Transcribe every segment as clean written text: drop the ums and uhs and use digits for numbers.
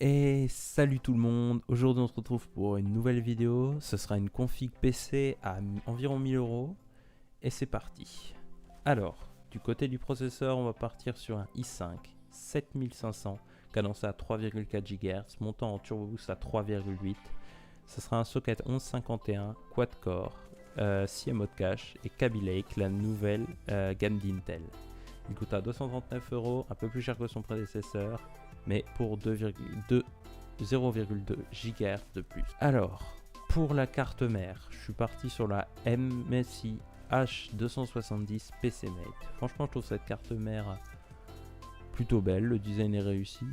Et salut tout le monde, aujourd'hui on se retrouve pour une nouvelle vidéo, ce sera une config PC à environ 1000 euros et c'est parti. Alors, du côté du processeur on va partir sur un i5 7500 cadencé à 3,4 GHz, montant en turbo boost à 3,8. Ce sera un socket 1151 quad core, 6 mode cache et Kaby Lake, la nouvelle gamme d'Intel. Il coûte à 239 euros, un peu plus cher que son prédécesseur, mais pour 0,2 GHz de plus. Alors, pour la carte mère, je suis parti sur la MSI H270 PCmate. Franchement, je trouve cette carte mère plutôt belle, le design est réussi.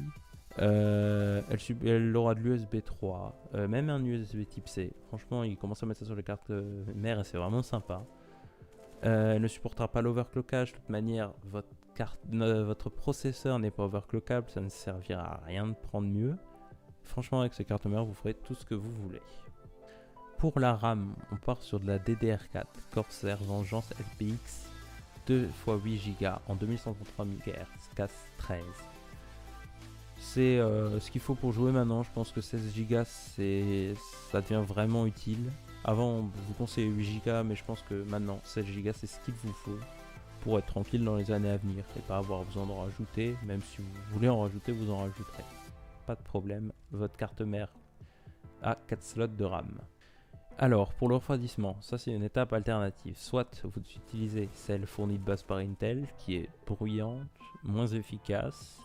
Elle aura de l'USB 3, même un USB type C. Franchement, ils commencent à mettre ça sur les cartes mères et c'est vraiment sympa. Elle ne supportera pas l'overclockage. De toute manière, votre processeur n'est pas overclockable, ça ne servira à rien de prendre mieux. Franchement, avec ces cartes mères, vous ferez tout ce que vous voulez. Pour la RAM, on part sur de la DDR4 Corsair Vengeance LPX 2 x 8 Go en 2133 MHz CAS 13. C'est ce qu'il faut pour jouer maintenant. Je pense que 16 Go ça devient vraiment utile. Avant, vous conseillez 8 Go, mais je pense que maintenant 16 Go c'est ce qu'il vous faut pour être tranquille dans les années à venir et pas avoir besoin d'en rajouter. Même si vous voulez en rajouter, vous en rajouterez. Pas de problème, votre carte mère a 4 slots de RAM. Alors, pour le refroidissement, ça c'est une étape alternative. Soit vous utilisez celle fournie de base par Intel, qui est bruyante, moins efficace,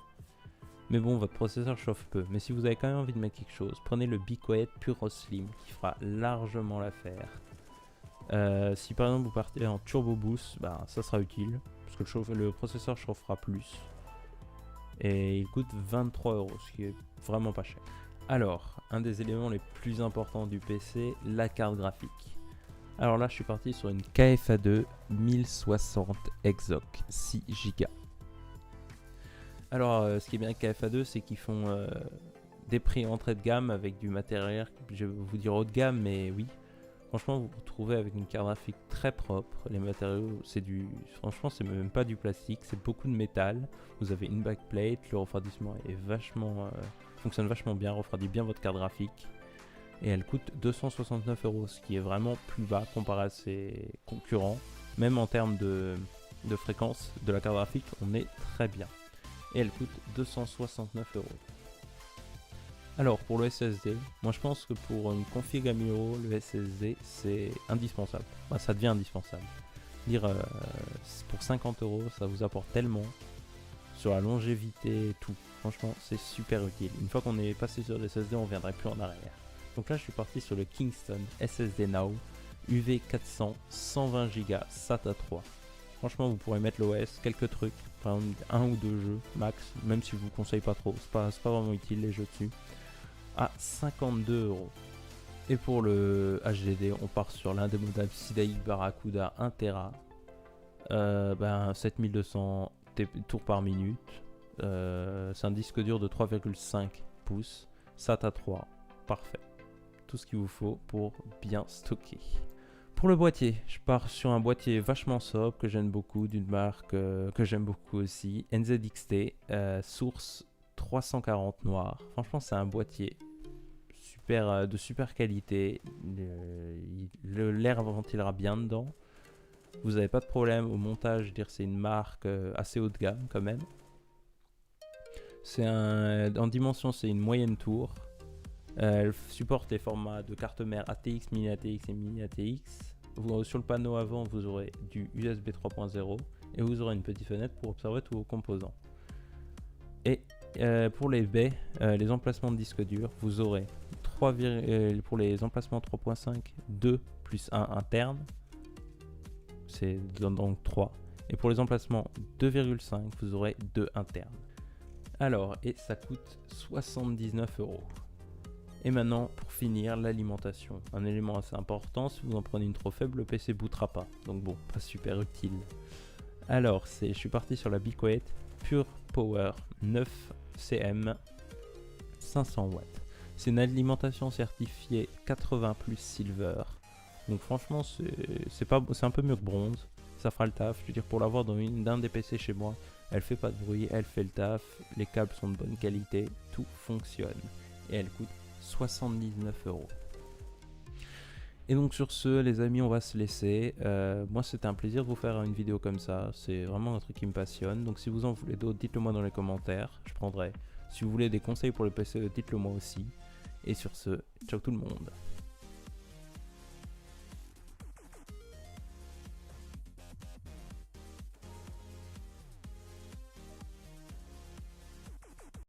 mais bon, votre processeur chauffe peu. Mais si vous avez quand même envie de mettre quelque chose, prenez le BeQuiet Puro Slim, qui fera largement l'affaire. Si par exemple vous partez en turbo boost, bah, ça sera utile, parce que le processeur chauffera plus. Et il coûte 23 euros, ce qui est vraiment pas cher. Alors, un des éléments les plus importants du PC, la carte graphique. Alors là, je suis parti sur une KFA2 1060 Exoc 6 Go. Alors, ce qui est bien avec KFA2, c'est qu'ils font des prix entrée de gamme avec du matériel, je vais vous dire haut de gamme, mais oui. Franchement, vous vous retrouvez avec une carte graphique très propre. Les matériaux, franchement, c'est même pas du plastique, c'est beaucoup de métal. Vous avez une backplate, le refroidissement est fonctionne vachement bien, refroidit bien votre carte graphique. Et elle coûte 269 euros, ce qui est vraiment plus bas comparé à ses concurrents. Même en termes de fréquence de la carte graphique, on est très bien. Et elle coûte 269 euros. Alors pour le SSD, moi je pense que pour une config à 1000 euros, le SSD c'est indispensable. Bah, ça devient indispensable. Pour 50 euros, ça vous apporte tellement sur la longévité et tout. Franchement, c'est super utile. Une fois qu'on est passé sur le SSD, on ne reviendrait plus en arrière. Donc là, je suis parti sur le Kingston SSD Now UV400 120 Go SATA 3. Franchement, vous pourrez mettre l'OS, quelques trucs, par exemple 1 ou 2 jeux max, même si je vous conseille pas trop. C'est pas vraiment utile les jeux dessus. À 52 euros. Et pour le HDD, on part sur l'indémodable Sidai Barracuda 1 Tera, 7200 tours par minute. C'est un disque dur de 3,5 pouces, SATA 3, parfait. Tout ce qu'il vous faut pour bien stocker. Pour le boîtier, je pars sur un boîtier vachement sobre que j'aime beaucoup, d'une marque que j'aime beaucoup aussi, NZXT, source 340 noir. Franchement, c'est un boîtier de super qualité. L'air ventilera bien dedans. Vous n'avez pas de problème au montage. Je veux dire, c'est une marque assez haut de gamme quand même. En dimension, c'est une moyenne tour. Elle supporte les formats de carte mère ATX, mini ATX et mini ATX. Sur le panneau avant, vous aurez du USB 3.0 et vous aurez une petite fenêtre pour observer tous vos composants. Et pour les baies, les emplacements de disque dur, vous aurez pour les emplacements 3.5, 2 plus 1 interne, c'est donc 3. Et pour les emplacements 2,5, vous aurez 2 internes. Alors, et ça coûte 79 euros. Et maintenant, pour finir, l'alimentation. Un élément assez important, si vous en prenez une trop faible, le PC bootera pas. Donc bon, pas super utile. Alors, je suis parti sur la BeQuiet Pure Power 9 cm 500 watts. C'est une alimentation certifiée 80 plus Silver. Donc franchement, c'est un peu mieux que bronze. Ça fera le taf. Je veux dire, pour l'avoir dans d'un des PC chez moi, Elle fait pas de bruit, elle fait le taf, les câbles sont de bonne qualité, tout fonctionne. Et elle coûte 79 €. Et donc sur ce, les amis, on va se laisser. Moi, c'était un plaisir de vous faire une vidéo comme ça. C'est vraiment un truc qui me passionne. Donc si vous en voulez d'autres, dites-le moi dans les commentaires. Je prendrai. Si vous voulez des conseils pour le PC, dites-le moi aussi. Et sur ce, ciao tout le monde.